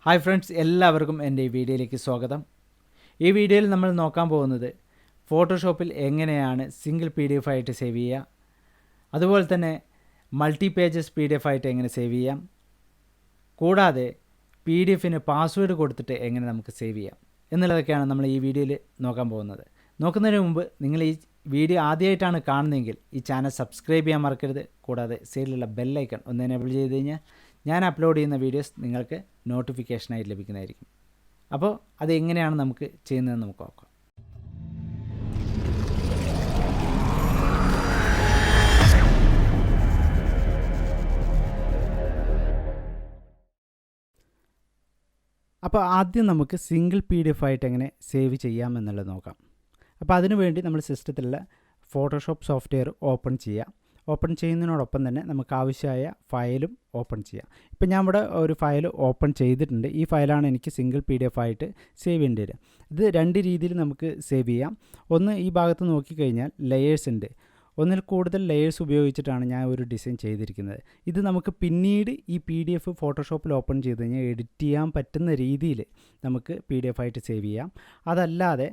Hi friends, എല്ലാവർക്കും എൻ്റെ ഈ വീഡിയോയിലേക്ക് സ്വാഗതം. ഈ വീഡിയോയിൽ നമ്മൾ നോക്കാൻ പോകുന്നത് ഫോട്ടോഷോപ്പിൽ എങ്ങനെയാണ് സിംഗിൾ PDF ആയിട്ട് സേവ് ചെയ്യുക, അതുപോലെ തന്നെ മൾട്ടി പേജസ് PDF ആയിട്ട് എങ്ങനെ സേവ് ചെയ്യാം, കൂടാതെ PDFന് പാസ്വേഡ് കൊടുത്തിട്ട് എങ്ങനെ നമുക്ക് സേവ് ചെയ്യാം എന്നുള്ളതൊക്കെയാണ് നമ്മൾ ഈ വീഡിയോയിൽ നോക്കാൻ പോകുന്നത്. നോക്കുന്നതിന് മുമ്പ് നിങ്ങൾ ഈ വീഡിയോ ആദ്യമായിട്ടാണ് കാണുന്നതെങ്കിൽ ഈ ചാനൽ സബ്സ്ക്രൈബ് ചെയ്യാൻ മറക്കരുത്. കൂടാതെ സൈഡിലുള്ള ബെല്ലൈക്കൺ ഒന്ന് എനേബിൾ ചെയ്ത് കഴിഞ്ഞാൽ ഞാൻ അപ്ലോഡ് ചെയ്യുന്ന വീഡിയോസ് നിങ്ങൾക്ക് നോട്ടിഫിക്കേഷനായിട്ട് ലഭിക്കുന്നതായിരിക്കും. അപ്പോൾ അത് എങ്ങനെയാണ് നമുക്ക് ചെയ്യുന്നതെന്ന് നമുക്ക് നോക്കാം. അപ്പോൾ ആദ്യം നമുക്ക് സിംഗിൾ PDF ആയിട്ട് എങ്ങനെ സേവ് ചെയ്യാമെന്നുള്ളത് നോക്കാം. അപ്പോൾ അതിനു വേണ്ടി നമ്മൾ സിസ്റ്റത്തിലുള്ള ഫോട്ടോഷോപ്പ് സോഫ്റ്റ്വെയർ ഓപ്പൺ ചെയ്യുക. ഓപ്പൺ ചെയ്യുന്നതിനോടൊപ്പം തന്നെ നമുക്ക് ആവശ്യമായ ഫയലും ഓപ്പൺ ചെയ്യാം. ഇപ്പം ഞാൻ ഇവിടെ ഒരു ഫയൽ ഓപ്പൺ ചെയ്തിട്ടുണ്ട്. ഈ ഫയലാണ് എനിക്ക് സിംഗിൾ PDF ആയിട്ട് സേവ് ചെയ്യേണ്ടി വരിക. ഇത് രണ്ട് രീതിയിൽ നമുക്ക് സേവ് ചെയ്യാം. ഒന്ന്, ഈ ഭാഗത്ത് നോക്കിക്കഴിഞ്ഞാൽ ലെയേഴ്സ് ഉണ്ട്. ഒന്നിൽ കൂടുതൽ ലെയേഴ്സ് ഉപയോഗിച്ചിട്ടാണ് ഞാൻ ഒരു ഡിസൈൻ ചെയ്തിരിക്കുന്നത്. ഇത് നമുക്ക് പിന്നീട് ഈ PDF ഫോട്ടോഷോപ്പിൽ ഓപ്പൺ ചെയ്ത് കഴിഞ്ഞാൽ എഡിറ്റ് ചെയ്യാൻ പറ്റുന്ന രീതിയിൽ നമുക്ക് PDF ആയിട്ട് സേവ് ചെയ്യാം. അതല്ലാതെ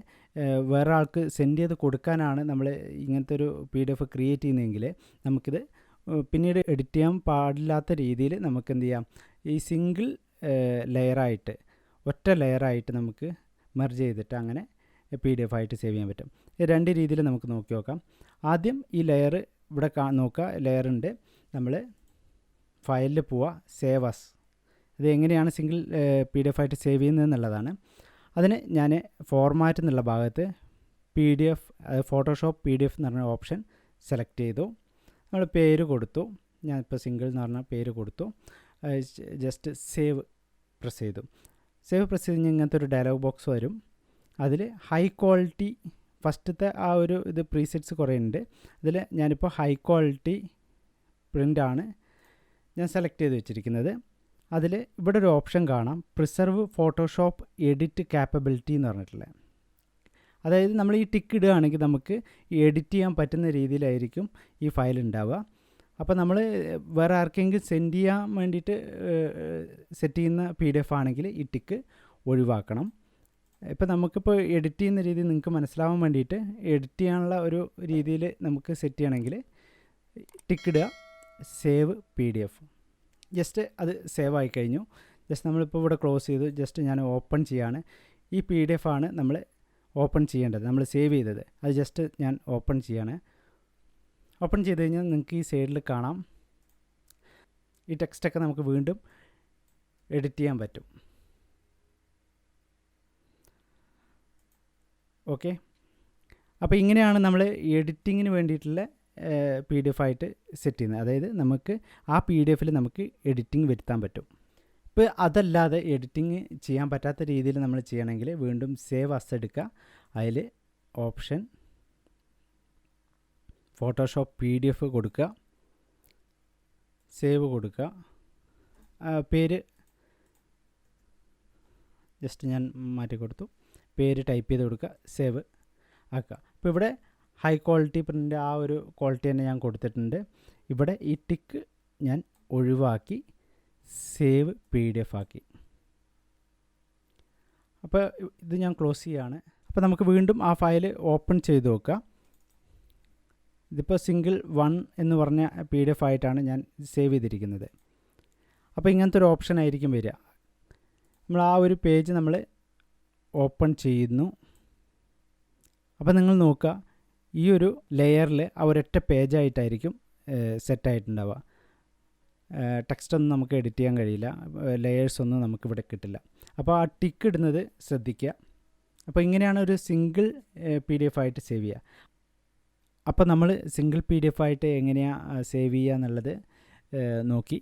വേറെ ആൾക്ക് സെൻഡ് ചെയ്ത് കൊടുക്കാനാണ് നമ്മൾ ഇങ്ങനത്തെ ഒരു PDF ക്രിയേറ്റ് ചെയ്യുന്നതെങ്കിൽ നമുക്കിത് പിന്നീട് എഡിറ്റ് ചെയ്യാൻ പാടില്ലാത്ത രീതിയിൽ നമുക്ക് എന്ത് ചെയ്യാം, ഈ സിംഗിൾ ലെയറായിട്ട് ഒറ്റ ലെയറായിട്ട് നമുക്ക് മെർജ് ചെയ്തിട്ട് അങ്ങനെ PDF ആയിട്ട് സേവ് ചെയ്യാൻ പറ്റും. രണ്ട് രീതിയിൽ നമുക്ക് നോക്കി നോക്കാം. ആദ്യം ഈ ലെയർ ഇവിടെ നോക്കുക, ലെയറുണ്ട്. നമ്മൾ ഫയലിൽ പോവുക, സേവ് അസ്. ഇത് എങ്ങനെയാണ് സിംഗിൾ PDF ആയിട്ട് സേവ് ചെയ്യുന്നത് എന്നുള്ളതാണ്. അതിന് ഞാൻ ഫോർമാറ്റ് എന്നുള്ള ഭാഗത്ത് PDF ഫോട്ടോഷോപ്പ് PDF എന്ന് പറഞ്ഞ ഓപ്ഷൻ സെലക്ട് ചെയ്തു. നമ്മൾ പേര് കൊടുത്തു. ഞാനിപ്പോൾ സിംഗിൾ എന്ന് പറഞ്ഞ പേര് കൊടുത്തു. ജസ്റ്റ് സേവ് പ്രസ് ചെയ്തു. സേവ് പ്രസ് ചെയ്ത് കഴിഞ്ഞാൽ ഇങ്ങനത്തെ ഒരു ഡയലോഗ് ബോക്സ് വരും. അതിൽ ഹൈ ക്വാളിറ്റി ഫസ്റ്റത്തെ ആ ഒരു ഇത് പ്രീസെറ്റ്സ് കുറേ ഉണ്ട്. അതിൽ ഞാനിപ്പോൾ ഹൈ ക്വാളിറ്റി പ്രിൻ്റാണ് ഞാൻ സെലക്ട് ചെയ്ത് വെച്ചിരിക്കുന്നത്. അതിൽ ഇവിടെ ഒരു ഓപ്ഷൻ കാണാം, പ്രിസർവ് ഫോട്ടോഷോപ്പ് എഡിറ്റ് കാപ്പബിലിറ്റി എന്ന് പറഞ്ഞിട്ടുള്ളത്. അതായത് നമ്മൾ ഈ ടിക്ക് ഇടുകയാണെങ്കിൽ നമുക്ക് എഡിറ്റ് ചെയ്യാൻ പറ്റുന്ന രീതിയിലായിരിക്കും ഈ ഫയൽ ഉണ്ടാവുക. അപ്പോൾ നമ്മൾ വേറെ ആർക്കെങ്കിലും സെൻഡ് ചെയ്യാൻ വേണ്ടിയിട്ട് സെറ്റ് ചെയ്യുന്ന PDF ആണെങ്കിൽ ഈ ടിക്ക് ഒഴിവാക്കണം. ഇപ്പോൾ നമുക്കിപ്പോൾ എഡിറ്റ് ചെയ്യുന്ന രീതി നിങ്ങൾക്ക് മനസ്സിലാവാൻ വേണ്ടിയിട്ട് എഡിറ്റ് ചെയ്യാനുള്ള ഒരു രീതിയിൽ നമുക്ക് സെറ്റ് ചെയ്യണമെങ്കിൽ ടിക്ക് ഇടുക, സേവ് PDF. ജസ്റ്റ് അത് സേവ് ആയി കഴിഞ്ഞു. ജസ്റ്റ് നമ്മളിപ്പോൾ ഇവിടെ ക്ലോസ് ചെയ്തു. ജസ്റ്റ് ഞാൻ ഓപ്പൺ ചെയ്യാണ്. ഈ PDF ആണ് നമ്മൾ ഓപ്പൺ ചെയ്യേണ്ടത്, നമ്മൾ സേവ് ചെയ്തത്. അത് ജസ്റ്റ് ഞാൻ ഓപ്പൺ ചെയ്യാണ്. ഓപ്പൺ ചെയ്ത് കഴിഞ്ഞാൽ നിങ്ങൾക്ക് ഈ സൈഡിൽ കാണാം, ഈ ടെക്സ്റ്റൊക്കെ നമുക്ക് വീണ്ടും എഡിറ്റ് ചെയ്യാൻ പറ്റും. ഓക്കെ, അപ്പോൾ ഇങ്ങനെയാണ് നമ്മൾ എഡിറ്റിങ്ങിന് വേണ്ടിയിട്ടുള്ള PDF ആയിട്ട് സെറ്റ് ചെയ്യുന്നത്. അതായത് നമുക്ക് ആ PDF നമുക്ക് എഡിറ്റിംഗ് വരുത്താൻ പറ്റും. ഇപ്പോൾ അതല്ലാതെ എഡിറ്റിംഗ് ചെയ്യാൻ പറ്റാത്ത രീതിയിൽ നമ്മൾ ചെയ്യണമെങ്കിൽ വീണ്ടും സേവ് അസ് എടുക്കുക. അതിൽ ഓപ്ഷൻ ഫോട്ടോഷോപ്പ് PDF കൊടുക്കുക, സേവ് കൊടുക്കുക. പേര് ജസ്റ്റ് ഞാൻ മാറ്റി കൊടുത്തു. പേര് ടൈപ്പ് ചെയ്ത് കൊടുക്കുക, സേവ് ആക്കുക. അപ്പോൾ ഇവിടെ ഹൈ ക്വാളിറ്റി പ്രിൻ്റ് ആ ഒരു ക്വാളിറ്റി തന്നെ ഞാൻ കൊടുത്തിട്ടുണ്ട്. ഇവിടെ ഈ ടിക്ക് ഞാൻ ഒഴിവാക്കി സേവ് PDF ആക്കി. അപ്പോൾ ഇത് ഞാൻ ക്ലോസ് ചെയ്യുകയാണ്. അപ്പോൾ നമുക്ക് വീണ്ടും ആ ഫയൽ ഓപ്പൺ ചെയ്ത് നോക്കുക. ഇതിപ്പോൾ സിംഗിൾ 1 എന്ന് പറഞ്ഞ PDF ആയിട്ടാണ് ഞാൻ സേവ് ചെയ്തിരിക്കുന്നത്. അപ്പോൾ ഇങ്ങനത്തെ ഒരു ഓപ്ഷൻ ആയിരിക്കും വരിക. നമ്മൾ ആ ഒരു പേജ് നമ്മൾ ഓപ്പൺ ചെയ്യുന്നു. അപ്പോൾ നിങ്ങൾ നോക്കുക, ഈ ഒരു ലെയറിൽ ആ ഒരൊറ്റ പേജായിട്ടായിരിക്കും സെറ്റായിട്ടുണ്ടാവുക. ടെക്സ്റ്റൊന്നും നമുക്ക് എഡിറ്റ് ചെയ്യാൻ കഴിയില്ല, ലെയേഴ്സൊന്നും നമുക്കിവിടെ കിട്ടില്ല. അപ്പോൾ ആ ടിക്ക് ഇടുന്നത് ശ്രദ്ധിക്കുക. അപ്പോൾ ഇങ്ങനെയാണ് ഒരു സിംഗിൾ PDF ആയിട്ട് സേവ് ചെയ്യുക. അപ്പോൾ നമ്മൾ സിംഗിൾ PDF ആയിട്ട് എങ്ങനെയാണ് സേവ് ചെയ്യുക എന്നുള്ളത് നോക്കി.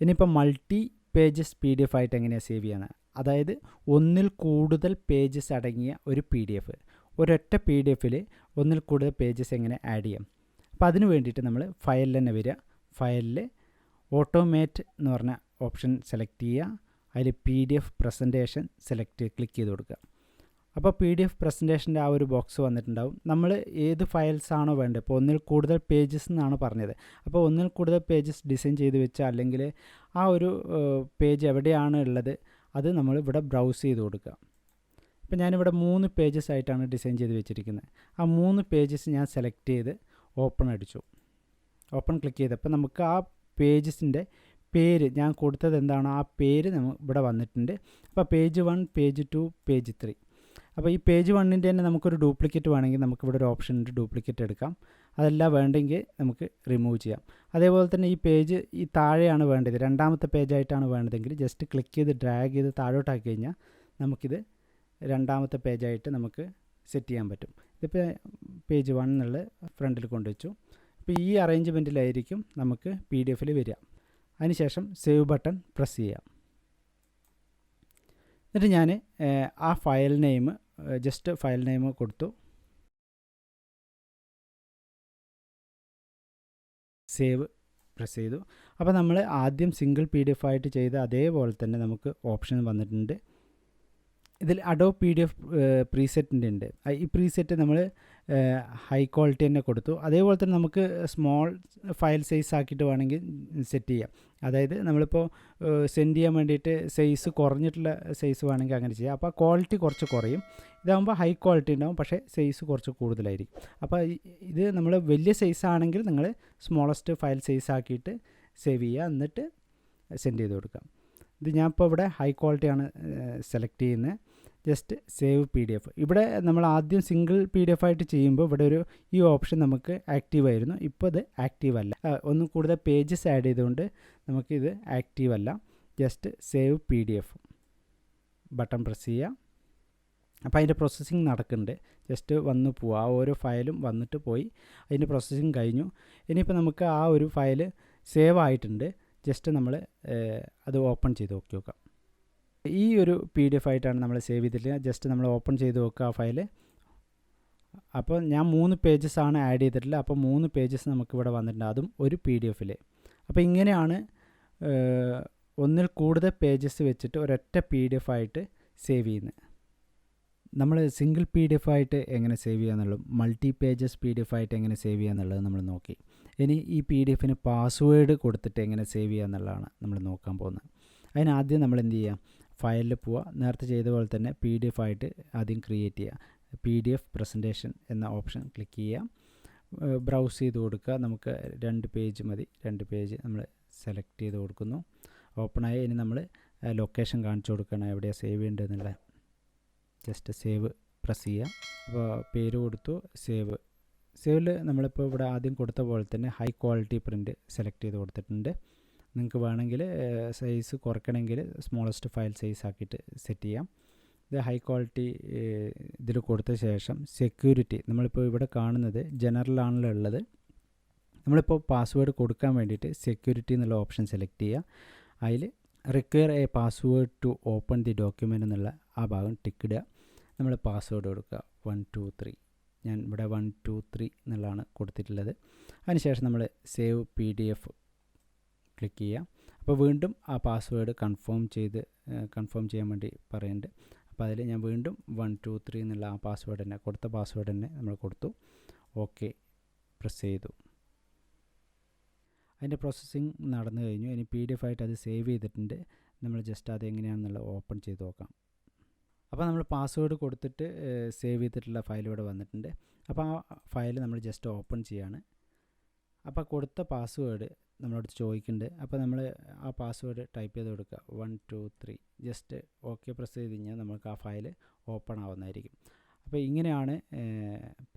ഇനിയിപ്പോൾ മൾട്ടി പേജസ് PDF ആയിട്ട് എങ്ങനെയാണ് സേവ് ചെയ്യുന്നത്, അതായത് ഒന്നിൽ കൂടുതൽ പേജസ് അടങ്ങിയ ഒരു PDF, ഒരൊറ്റ PDF ഒന്നിൽ കൂടുതൽ പേജസ് എങ്ങനെ ആഡ് ചെയ്യാം. അപ്പോൾ അതിന് വേണ്ടിയിട്ട് നമ്മൾ ഫയലിൽ തന്നെ വരിക. ഫയലിൽ ഓട്ടോമേറ്റ് എന്ന് പറഞ്ഞ ഓപ്ഷൻ സെലക്ട് ചെയ്യുക. അതിൽ PDF പ്രസൻറ്റേഷൻ ക്ലിക്ക് ചെയ്ത് കൊടുക്കുക. അപ്പോൾ PDF പ്രസൻറ്റേഷൻ്റെ ആ ഒരു ബോക്സ് വന്നിട്ടുണ്ടാവും. നമ്മൾ ഏത് ഫയൽസ് ആണോ വേണ്ടത്, ഇപ്പോൾ ഒന്നിൽ കൂടുതൽ പേജസ് എന്നാണ് പറഞ്ഞത്. അപ്പോൾ ഒന്നിൽ കൂടുതൽ പേജസ് ഡിസൈൻ ചെയ്ത് വെച്ചാൽ അല്ലെങ്കിൽ ആ ഒരു പേജ് എവിടെയാണ് ഉള്ളത് അത് നമ്മൾ ഇവിടെ ബ്രൗസ് ചെയ്ത് കൊടുക്കുക. ഇപ്പോൾ ഞാനിവിടെ 3 പേജസ് ആയിട്ടാണ് ഡിസൈൻ ചെയ്ത് വെച്ചിരിക്കുന്നത്. ആ 3 പേജസ് ഞാൻ സെലക്ട് ചെയ്ത് ഓപ്പൺ അടിച്ചു. ഓപ്പൺ ക്ലിക്ക് ചെയ്തപ്പോൾ നമുക്ക് ആ പേജസിൻ്റെ പേര് ഞാൻ കൊടുത്തത് എന്താണോ ആ പേര് ഇവിടെ വന്നിട്ടുണ്ട്. അപ്പോൾ പേജ് 1, പേജ് 2, പേജ് 3. അപ്പോൾ ഈ പേജ് 1ൻ്റെ തന്നെ നമുക്കൊരു ഡ്യൂപ്ലിക്കേറ്റ് വേണമെങ്കിൽ നമുക്കിവിടെ ഒരു ഓപ്ഷൻ ഉണ്ട്, ഡ്യൂപ്ലിക്കേറ്റ് എടുക്കാം. അതല്ല വേണ്ടെങ്കിൽ നമുക്ക് റിമൂവ് ചെയ്യാം. അതേപോലെ തന്നെ ഈ പേജ് ഈ താഴെയാണ് വേണ്ടത്, രണ്ടാമത്തെ പേജായിട്ടാണ് വേണ്ടതെങ്കിൽ ജസ്റ്റ് ക്ലിക്ക് ചെയ്ത് ഡ്രാഗ് ചെയ്ത് താഴോട്ടാക്കി കഴിഞ്ഞാൽ നമുക്കിത് രണ്ടാമത്തെ പേജായിട്ട് നമുക്ക് സെറ്റ് ചെയ്യാൻ പറ്റും. ഇതിപ്പോൾ പേജ് 1 എന്നുള്ള ഫ്രണ്ടിൽ കൊണ്ടുവച്ചു. അപ്പോൾ ഈ അറേഞ്ച്മെൻറ്റിലായിരിക്കും നമുക്ക് PDF വരിക. അതിനുശേഷം സേവ് ബട്ടൺ പ്രസ് ചെയ്യാം. എന്നിട്ട് ഞാൻ ആ file name just file name കൊടുത്തു, സേവ് പ്രസ് ചെയ്തു. അപ്പോൾ നമ്മൾ ആദ്യം സിംഗിൾ PDF ആയിട്ട് ചെയ്ത അതേപോലെ തന്നെ നമുക്ക് ഓപ്ഷൻ വന്നിട്ടുണ്ട്. ഇതിൽ അഡോബ് PDF പ്രീസെറ്റിൻ്റെ ഉണ്ട്. ഈ പ്രീസെറ്റ് നമ്മൾ ഹൈ ക്വാളിറ്റി തന്നെ കൊടുത്തു. അതേപോലെ തന്നെ നമുക്ക് സ്മോൾ ഫയൽ സൈസ് ആക്കിയിട്ട് വേണമെങ്കിൽ സെറ്റ് ചെയ്യാം. അതായത് നമ്മളിപ്പോൾ സെൻഡ് ചെയ്യാൻ വേണ്ടിയിട്ട് സൈസ് കുറഞ്ഞിട്ടുള്ള സൈസ് വേണമെങ്കിൽ അങ്ങനെ ചെയ്യാം. അപ്പോൾ ക്വാളിറ്റി കുറച്ച് കുറയും. ഇതാകുമ്പോൾ ഹൈ ക്വാളിറ്റി ഉണ്ടാവും, പക്ഷേ സൈസ് കുറച്ച് കൂടുതലായിരിക്കും. അപ്പോൾ ഇത് നമ്മൾ വലിയ സൈസ് ആണെങ്കിൽ നിങ്ങൾ സ്മോളസ്റ്റ് ഫയൽ സൈസ് ആക്കിയിട്ട് സേവ് ചെയ്യുക, എന്നിട്ട് സെൻഡ് ചെയ്ത് കൊടുക്കാം. ഇത് ഞാൻ ഇപ്പോൾ ഇവിടെ ഹൈ ക്വാളിറ്റിയാണ് സെലക്ട് ചെയ്യുന്നത്. Just save PDF. ഇവിടെ നമ്മൾ ആദ്യം സിംഗിൾ PDF ആയിട്ട് ചെയ്യുമ്പോൾ ഇവിടെ ഈ ഓപ്ഷൻ നമുക്ക് ആക്റ്റീവ് ആയിരുന്നു. ഇപ്പോൾ ഇത് ആക്റ്റീവ് അല്ല. ഒന്നും കൂടുതൽ പേജസ് ആഡ് ചെയ്തുകൊണ്ട് നമുക്കിത് ആക്റ്റീവ് അല്ല. Just save PDF button press ചെയ്യുക. അപ്പോൾ അതിൻ്റെ പ്രോസസ്സിങ് നടക്കുന്നുണ്ട്. ജസ്റ്റ് വന്ന് പോവുക. ആ ഓരോ ഫയലും വന്നിട്ട് പോയി അതിൻ്റെ പ്രോസസ്സിങ് കഴിഞ്ഞു. ഇനിയിപ്പോൾ നമുക്ക് ആ ഒരു ഫയൽ സേവ് ആയിട്ടുണ്ട്. ജസ്റ്റ് നമ്മൾ അത് ഓപ്പൺ ചെയ്ത് നോക്കാം. ഈ ഒരു PDF ആയിട്ടാണ് നമ്മൾ സേവ് ചെയ്തിട്ടില്ല. ജസ്റ്റ് നമ്മൾ ഓപ്പൺ ചെയ്ത് നോക്കുക ആ ഫയൽ. അപ്പോൾ ഞാൻ 3 പേജസ് ആണ് ആഡ് ചെയ്തിട്ടില്ല. അപ്പോൾ 3 പേജസ് നമുക്കിവിടെ വന്നിട്ടുണ്ട്, അതും ഒരു PDF. അപ്പോൾ ഇങ്ങനെയാണ് ഒന്നിൽ കൂടുതൽ പേജസ് വെച്ചിട്ട് ഒരൊറ്റ PDF ആയിട്ട് സേവ് ചെയ്യുന്നത്. നമ്മൾ സിംഗിൾ PDF ആയിട്ട് എങ്ങനെ സേവ് ചെയ്യാന്നുള്ളതും മൾട്ടി പേജസ് PDF ആയിട്ട് എങ്ങനെ സേവ് ചെയ്യാന്നുള്ളത് നമ്മൾ നോക്കി. ഇനി ഈ PDFന് പാസ്വേഡ് കൊടുത്തിട്ട് എങ്ങനെ സേവ് ചെയ്യുക എന്നുള്ളതാണ് നമ്മൾ നോക്കാൻ പോകുന്നത്. അതിനാദ്യം നമ്മൾ എന്ത് ചെയ്യുക, ഫയലിൽ പോവുക. നേരത്തെ ചെയ്ത പോലെ തന്നെ PDF ആയിട്ട് ആദ്യം ക്രിയേറ്റ് ചെയ്യുക. PDF പ്രസൻറ്റേഷൻ എന്ന ഓപ്ഷൻ ക്ലിക്ക് ചെയ്യുക. ബ്രൗസ് ചെയ്ത് കൊടുക്കുക. നമുക്ക് 2 പേജ് മതി. 2 പേജ് നമ്മൾ സെലക്ട് ചെയ്ത് കൊടുക്കുന്നു. ഓപ്പണായി. ഇനി നമ്മൾ ലൊക്കേഷൻ കാണിച്ചു കൊടുക്കണം, എവിടെയാണ് സേവ് ചെയ്യേണ്ടതെന്നുള്ള. ജസ്റ്റ് സേവ് പ്രസ് ചെയ്യുക. അപ്പോൾ പേര് കൊടുത്തു, സേവിൽ നമ്മളിപ്പോൾ ഇവിടെ ആദ്യം കൊടുത്ത പോലെ തന്നെ ഹൈ ക്വാളിറ്റി പ്രിൻ്റ് സെലക്ട് ചെയ്ത് കൊടുത്തിട്ടുണ്ട്. നിങ്ങൾക്ക് വേണമെങ്കിൽ സൈസ് കുറയ്ക്കണമെങ്കിൽ സ്മോളസ്റ്റ് ഫയൽ സൈസ് ആക്കിയിട്ട് സെറ്റ് ചെയ്യാം. ഇത് ഹൈ ക്വാളിറ്റി ഇതിൽ കൊടുത്ത ശേഷം സെക്യൂരിറ്റി നമ്മളിപ്പോൾ ഇവിടെ കാണുന്നത് ജനറലാണല്ലോ ഉള്ളത്. നമ്മളിപ്പോൾ പാസ്വേഡ് കൊടുക്കാൻ വേണ്ടിയിട്ട് സെക്യൂരിറ്റി എന്നുള്ള ഓപ്ഷൻ സെലക്ട് ചെയ്യുക. അതിൽ require a password to open the document എന്നുള്ള ആ ഭാഗം ടിക്ക് ഇടുക. നമ്മൾ പാസ്വേഡ് കൊടുക്കുക 1 2 3. ഞാൻ ഇവിടെ 1 2 3 എന്നുള്ളതാണ് കൊടുത്തിട്ടുള്ളത്. അതിനുശേഷം നമ്മൾ സേവ് PDF ക്ലിക്ക് ചെയ്യുക. അപ്പോൾ വീണ്ടും ആ പാസ്വേഡ് കൺഫേം ചെയ്യാൻ വേണ്ടി പറയുന്നുണ്ട്. അപ്പോൾ അതിൽ ഞാൻ വീണ്ടും 1 2 3 എന്നുള്ള ആ പാസ്വേഡ് തന്നെ കൊടുത്ത പാസ്വേഡ് തന്നെ നമ്മൾ കൊടുത്തു. ഓക്കെ പ്രസ് ചെയ്തു. അതിൻ്റെ പ്രോസസ്സിങ് നടന്നു കഴിഞ്ഞു. ഇനി PDF ആയിട്ട് അത് സേവ് ചെയ്തിട്ടുണ്ട്. നമ്മൾ ജസ്റ്റ് അത് എങ്ങനെയാണെന്നുള്ളത് ഓപ്പൺ ചെയ്ത് നോക്കാം. അപ്പോൾ നമ്മൾ പാസ്വേഡ് കൊടുത്തിട്ട് സേവ് ചെയ്തിട്ടുള്ള ഫയൽ ഇവിടെ വന്നിട്ടുണ്ട്. അപ്പോൾ ആ ഫയൽ നമ്മൾ ജസ്റ്റ് ഓപ്പൺ ചെയ്യാണ്. അപ്പോൾ കൊടുത്ത പാസ്വേഡ് നമ്മളോട് ചോദിക്കുന്നുണ്ട്. അപ്പോൾ നമ്മൾ ആ പാസ്വേഡ് ടൈപ്പ് ചെയ്ത് കൊടുക്കുക 1 2 3. ജസ്റ്റ് ഓക്കെ പ്രസ് ചെയ്ത് കഴിഞ്ഞാൽ നമുക്ക് ആ ഫയൽ ഓപ്പൺ ആവുന്നതായിരിക്കും. അപ്പോൾ ഇങ്ങനെയാണ്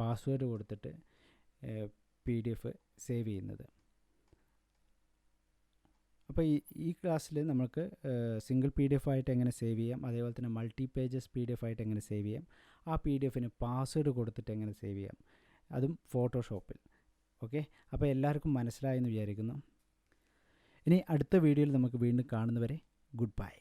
പാസ്വേഡ് കൊടുത്തിട്ട് PDF സേവ് ചെയ്യുന്നത്. അപ്പോൾ ഈ ക്ലാസ്സിൽ നമുക്ക് സിംഗിൾ PDF ആയിട്ട് എങ്ങനെ സേവ് ചെയ്യാം, അതേപോലെ തന്നെ മൾട്ടി പേജസ് PDF ആയിട്ട് എങ്ങനെ സേവ് ചെയ്യാം, ആ PDFന് പാസ്വേഡ് കൊടുത്തിട്ട് എങ്ങനെ സേവ് ചെയ്യാം, അതും ഫോട്ടോഷോപ്പിൽ. ഓക്കെ, അപ്പോൾ എല്ലാവർക്കും മനസ്സിലായെന്ന് വിചാരിക്കുന്നു. ഇനി അടുത്ത വീഡിയോയിൽ നമുക്ക് വീണ്ടും കാണുന്നവരെ ഗുഡ് ബൈ.